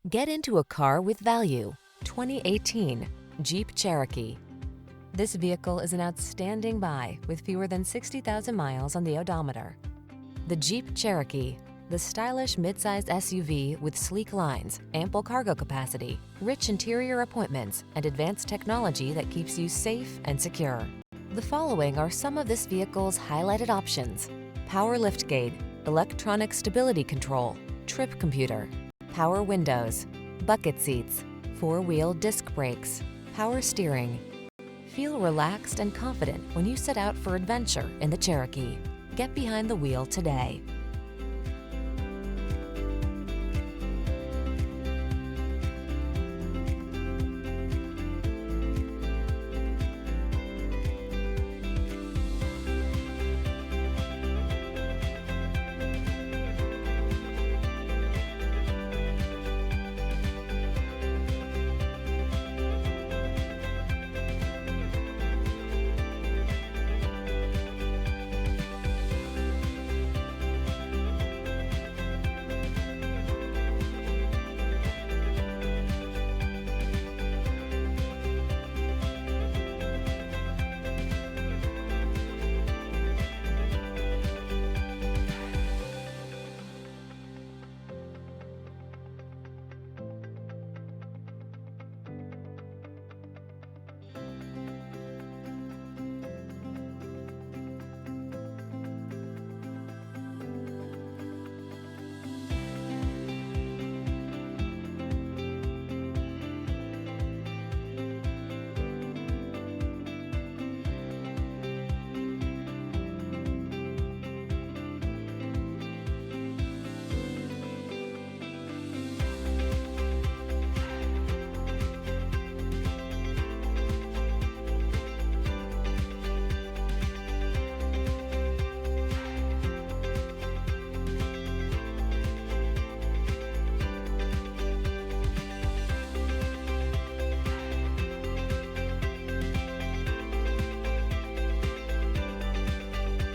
Get into a car with value. 2018 Jeep Cherokee. This vehicle is an outstanding buy with fewer than 60,000 miles on the odometer. The Jeep Cherokee, the stylish midsize SUV with sleek lines, ample cargo capacity, rich interior appointments, and advanced technology that keeps you safe and secure. The following are some of this vehicle's highlighted options: power liftgate, electronic stability control, trip computer, power windows, bucket seats, four-wheel disc brakes, power steering. Feel relaxed and confident when you set out for adventure in the Cherokee. Get behind the wheel today.